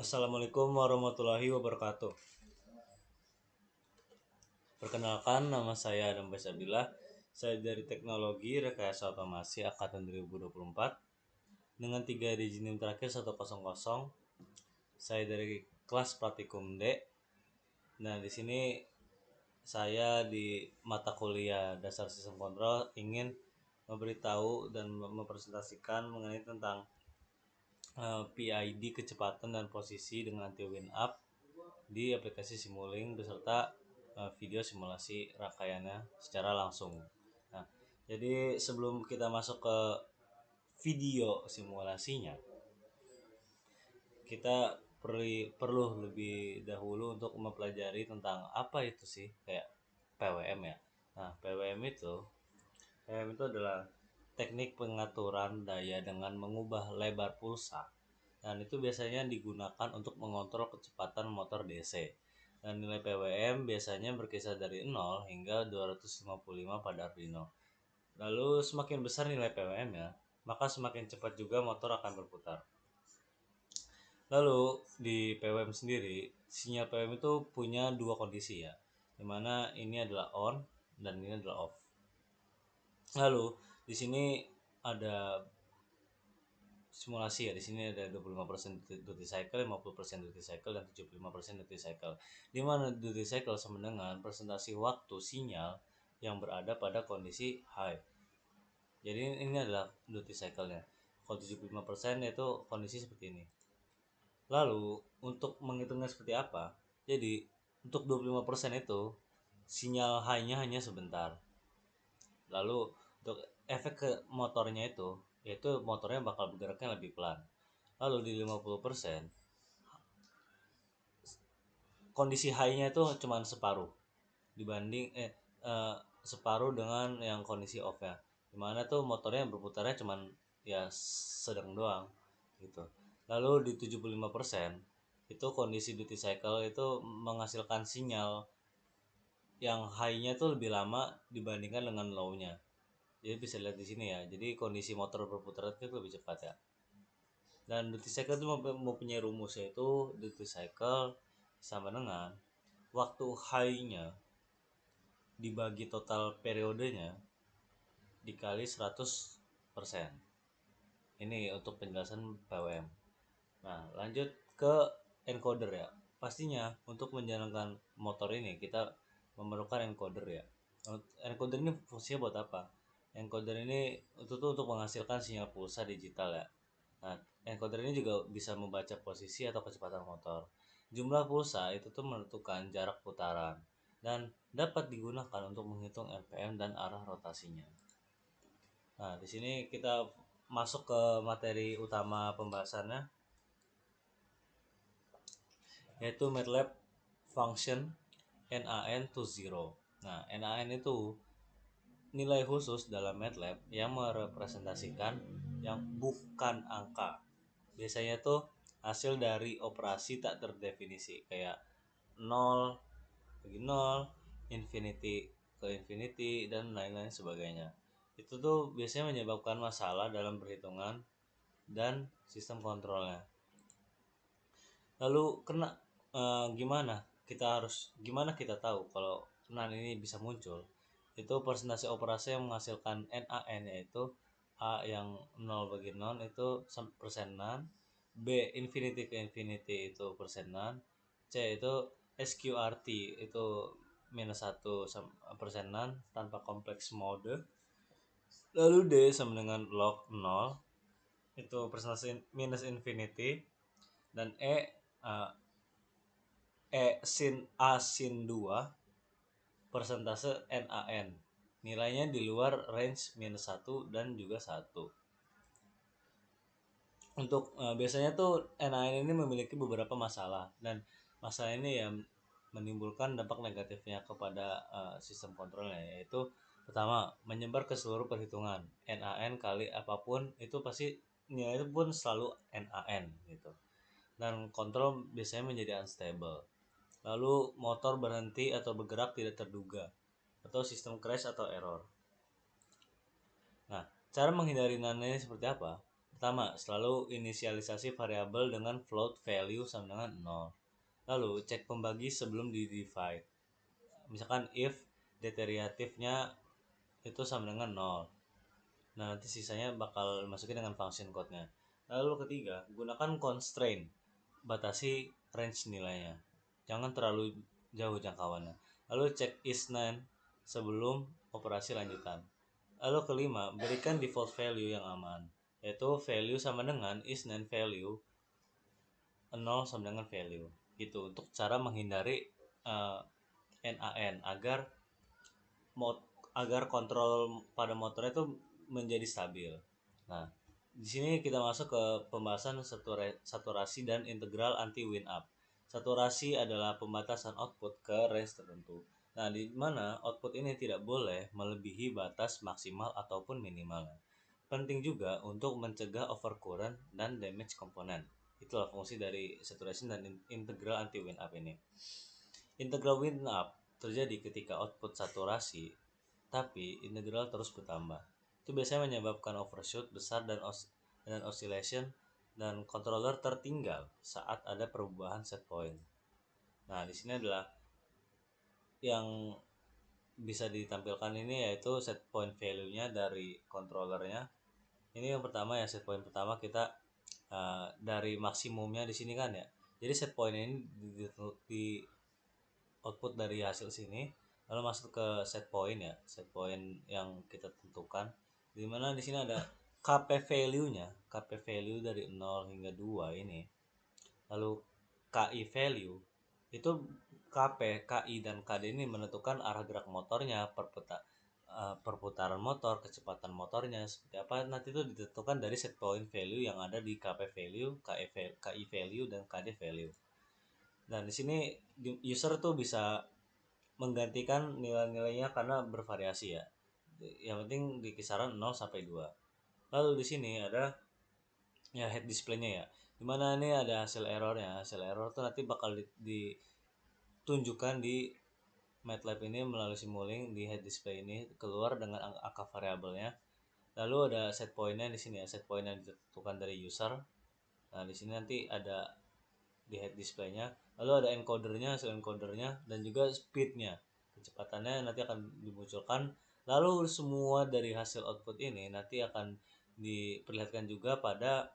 Assalamualaikum warahmatullahi wabarakatuh. Perkenalkan, nama saya Adam Basabillah. Saya dari Teknologi Rekayasa Otomasi Angkatan 2024 dengan 3 digit NIM terakhir 100. Saya dari kelas Praktikum D. Nah, di sini saya di mata kuliah Dasar Sistem Kontrol ingin memberitahu dan mempresentasikan mengenai tentang PID kecepatan dan posisi dengan anti wind up di aplikasi Simulink beserta video simulasi rangkaiannya secara langsung. Nah, jadi sebelum kita masuk ke video simulasinya, kita perlu lebih dahulu untuk mempelajari tentang apa itu sih kayak PWM ya. Nah, PWM itu adalah teknik pengaturan daya dengan mengubah lebar pulsa. Dan itu biasanya digunakan untuk mengontrol kecepatan motor DC. Dan nilai PWM biasanya berkisar dari 0 hingga 255 pada Arduino. Lalu semakin besar nilai PWM ya, maka semakin cepat juga motor akan berputar. Lalu di PWM sendiri, sinyal PWM itu punya dua kondisi ya, dimana ini adalah on dan ini adalah off. Lalu di sini ada simulasi ya, di sini ada 25% duty cycle, 50% duty cycle, dan 75% duty cycle. Di mana duty cycle sama dengan presentasi waktu sinyal yang berada pada kondisi high. Jadi ini adalah duty cycle-nya. Kalau 75% itu kondisi seperti ini. Lalu untuk menghitungnya seperti apa? Jadi untuk 25% itu sinyal high-nya hanya sebentar. Lalu untuk efek ke motornya itu, yaitu motornya bakal bergeraknya lebih pelan. Lalu di 50% kondisi high-nya itu cuma separuh dibanding separuh dengan yang kondisi off-nya. Dimana tuh motornya berputarnya cuma ya sedang doang gitu. Lalu di 75% itu kondisi duty cycle itu menghasilkan sinyal yang high-nya tuh lebih lama dibandingkan dengan low-nya. Jadi bisa lihat di sini ya. Jadi kondisi motor berputar itu lebih cepat ya. Dan duty cycle itu mempunyai rumus, yaitu duty cycle sama dengan waktu high-nya dibagi total periodenya dikali 100%. Ini untuk penjelasan PWM. Nah, lanjut ke encoder ya. Pastinya untuk menjalankan motor ini kita memerlukan encoder ya. Encoder ini fungsinya buat apa? Encoder ini itu tuh untuk menghasilkan sinyal pulsa digital ya. Nah, encoder ini juga bisa membaca posisi atau kecepatan motor. Jumlah pulsa itu tuh menentukan jarak putaran dan dapat digunakan untuk menghitung RPM dan arah rotasinya. Nah, di sini kita masuk ke materi utama pembahasannya, yaitu MATLAB Function NaN to 0. Nah, NaN itu nilai khusus dalam MATLAB yang merepresentasikan yang bukan angka. Biasanya tuh hasil dari operasi tak terdefinisi kayak 0 bagi 0, infinity ke infinity, dan lain-lain sebagainya. Itu tuh biasanya menyebabkan masalah dalam perhitungan dan sistem kontrolnya. Lalu gimana kita tahu kalau NaN ini bisa muncul? Itu presentasi operasi yang menghasilkan NaN, yaitu A yang 0 bagi 0 itu persenan, B infinity ke infinity itu persenan, C itu SQRT itu -1 persenan tanpa kompleks mode. Lalu D sama dengan log 0 itu presentasi minus infinity, dan sin A sin 2 persentase NaN. Nilainya di luar range -1 dan juga 1. Untuk biasanya tuh NaN ini memiliki beberapa masalah, dan masalah ini yang menimbulkan dampak negatifnya kepada sistem kontrolnya, yaitu pertama, menyebar ke seluruh perhitungan. NaN kali apapun itu pasti nilai itu pun selalu NaN gitu. Dan kontrol biasanya menjadi unstable. Lalu motor berhenti atau bergerak tidak terduga, atau sistem crash atau error. Nah, cara menghindari NaN ini seperti apa? Pertama, selalu inisialisasi variabel dengan float value sama dengan 0. Lalu cek pembagi sebelum di divide. Misalkan if derivatifnya itu sama dengan 0. Nah, nanti sisanya bakal masukin dengan function code-nya. Lalu ketiga, gunakan constraint. Batasi range nilainya. Jangan terlalu jauh jangkauannya. Lalu cek is9 sebelum operasi lanjutan. Lalu kelima, berikan default value yang aman, yaitu value sama dengan is9 value 0 sama dengan value. Gitu untuk cara menghindari NaN agar kontrol pada motornya itu menjadi stabil. Nah, di sini kita masuk ke pembahasan saturasi dan integral anti wind up. Saturasi adalah pembatasan output ke range tertentu. Nah, di mana output ini tidak boleh melebihi batas maksimal ataupun minimal. Penting juga untuk mencegah overcurrent dan damage komponen. Itulah fungsi dari saturation dan integral anti wind up ini. Integral wind up terjadi ketika output saturasi tapi integral terus bertambah. Itu biasanya menyebabkan overshoot besar dan oscillation dan controller tertinggal saat ada perubahan set point. Nah, di sini adalah yang bisa ditampilkan ini yaitu set point value-nya dari controllernya. Ini yang pertama ya, set point pertama kita dari maksimumnya di sini kan ya. Jadi set point ini di output dari hasil sini lalu masuk ke set point ya, set point yang kita tentukan, dimana di sini ada KP value-nya, KP value dari 0 hingga 2 ini, lalu KI value itu KP, KI dan KD ini menentukan arah gerak motornya, perputaran motor, kecepatan motornya seperti apa, nanti itu ditentukan dari set point value yang ada di KP value, KI value dan KD value. Dan di sini user tuh bisa menggantikan nilai-nilainya karena bervariasi ya. Yang penting di kisaran 0 sampai 2. Lalu di sini ada ya head display-nya ya. Dimana ini ada hasil errornya. Hasil error tuh nanti bakal ditunjukkan di MATLAB ini melalui Simulink di head display ini keluar dengan angka variabelnya. Lalu ada set point-nya di sini ya, set point yang ditentukan dari user. Nah, di sini nanti ada di head display-nya, lalu ada encodernya, hasil encodernya, dan juga speednya, kecepatannya nanti akan dimunculkan. Lalu semua dari hasil output ini nanti akan diperlihatkan juga pada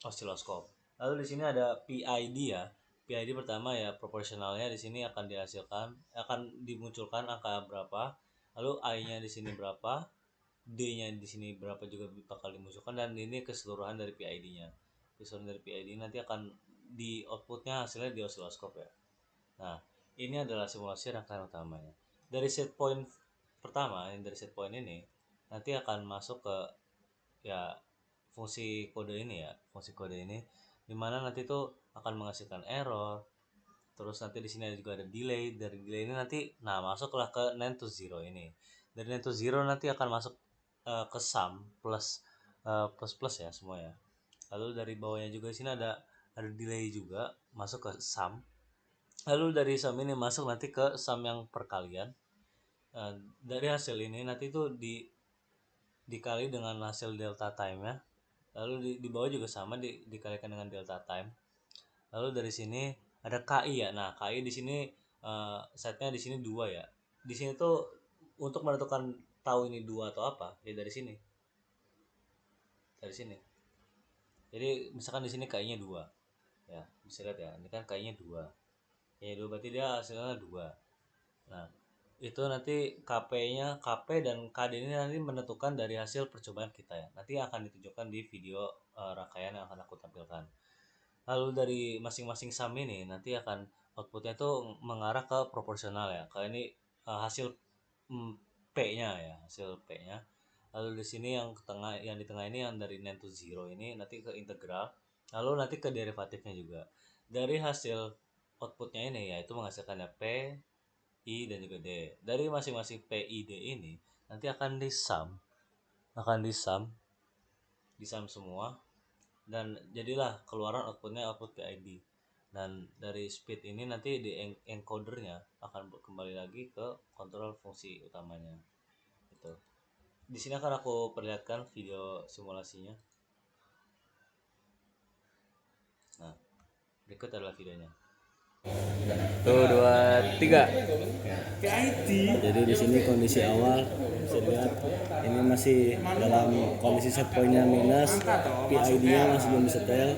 osiloskop. Lalu di sini ada PID ya. PID pertama ya, proporsionalnya di sini akan dihasilkan, akan dimunculkan angka berapa, lalu I-nya di sini berapa, D-nya di sini berapa juga bakal dimunculkan, dan ini keseluruhan dari PID-nya. Keseluruhan dari PID nanti akan di outputnya hasilnya di osiloskop ya. Nah, ini adalah simulasi rangkaian utamanya. Dari set point pertama, yang dari set point ini nanti akan masuk ke ya fungsi kode ini ya, fungsi kode ini dimana nanti itu akan menghasilkan error. Terus nanti di sini juga ada delay. Dari delay ini nanti masuklah ke 9 to 0 ini. Dari 9 to 0 nanti akan masuk ke sum plus plus ya semua ya. Lalu dari bawahnya juga di sini ada delay juga masuk ke sum. Lalu dari sum ini masuk nanti ke sum yang perkalian. Dari hasil ini nanti itu dikali dengan hasil delta time ya. Lalu di bawah juga sama dikalikan dengan delta time. Lalu dari sini ada KI ya. Nah, KI di sini setnya di sini 2 ya. Di sini tuh untuk menentukan tahu ini 2 atau apa, ya dari sini. Dari sini. Jadi misalkan di sini KI-nya 2. Ya, bisa lihat ya. Ini kan KI-nya 2. KI-nya 2 berarti dia hasilnya 2. Nah, itu nanti KP-nya, KP dan KD ini nanti menentukan dari hasil percobaan kita ya. Nanti akan ditunjukkan di video rangkaian yang akan aku tampilkan. Lalu dari masing-masing sum ini nanti akan outputnya itu mengarah ke proporsional ya. Kalau ini hasil P-nya ya, hasil P-nya. Lalu di sini yang di tengah ini yang dari 9 to 0 ini nanti ke integral. Lalu nanti ke derivatifnya juga. Dari hasil outputnya ini yaitu menghasilkannya P, I dan juga D. Dari masing-masing P, I, D ini nanti akan disum semua dan jadilah keluaran outputnya output PID. Dan dari speed ini nanti di encodernya akan kembali lagi ke kontrol fungsi utamanya. Gitu. Di sini akan aku perlihatkan video simulasinya. Berikut adalah videonya. Tuh, 2, 3. Jadi di sini kondisi awal bisa dilihat ini masih dalam kondisi set pointnya minus, PID-nya masih belum disetel.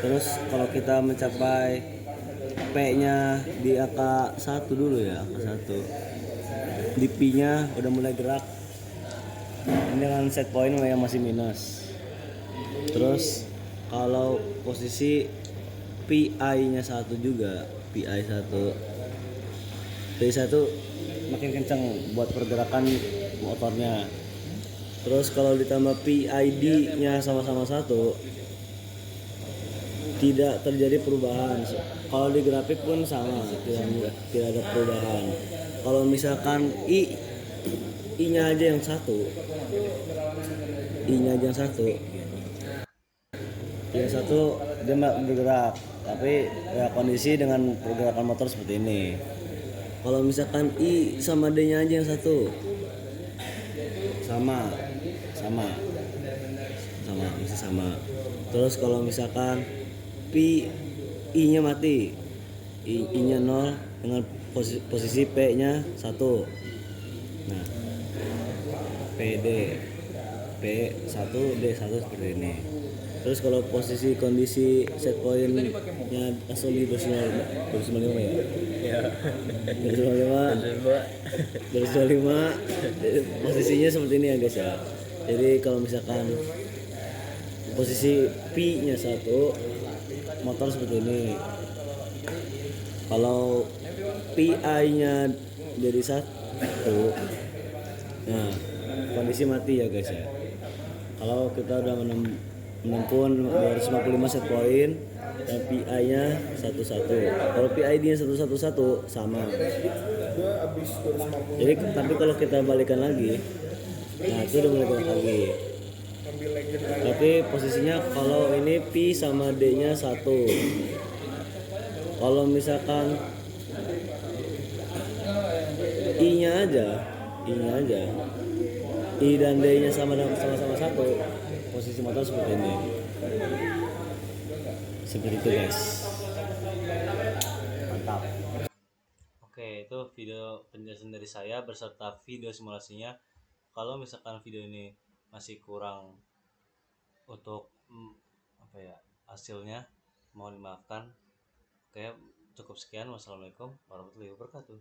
Terus kalau kita mencapai P-nya di angka 1 dulu ya, angka 1. Di P-nya udah mulai gerak. Ini kan set point yang masih minus. Terus kalau posisi PI-nya 1 juga, PI 1 makin kencang buat pergerakan motornya. Terus kalau ditambah PID-nya sama-sama 1, tidak terjadi perubahan. Kalau di grafik pun sama, tidak ada perubahan. Kalau misalkan I-nya aja yang 1, I-nya aja yang 1, yang 1 dia bergerak, tapi ya kondisi dengan pergerakan motor seperti ini. Kalau misalkan I sama D-nya aja yang 1, sama masih sama. Terus kalau misalkan I-nya mati, I-nya 0 dengan posisi P-nya 1. Nah, PD P1 D1 seperti ini. Terus kalau posisi kondisi set pointnya asli 295 ya. Ya. 225 posisinya seperti ini ya guys ya. Jadi kalau misalkan posisi P-nya 1, motor seperti ini. Kalau PI-nya jadi 1, nah kondisi mati ya guys ya. Kalau kita udah menempuh 255 set point dan PI-nya 11. Kalau PID-nya 111 sama. Jadi tapi kalau kita balikan lagi, nah itu udah mulai gerak lagi. Tapi posisinya kalau ini P sama D-nya 1. Kalau misalkan I-nya aja, I dan D-nya sama-sama 1, posisi motor seperti ini. Seperti itu guys. Mantap. Oke, itu video penjelasan dari saya beserta video simulasinya. Kalau misalkan video ini masih kurang untuk apa ya, hasilnya, mohon dimaafkan. Oke, cukup sekian. Wassalamualaikum warahmatullahi wabarakatuh.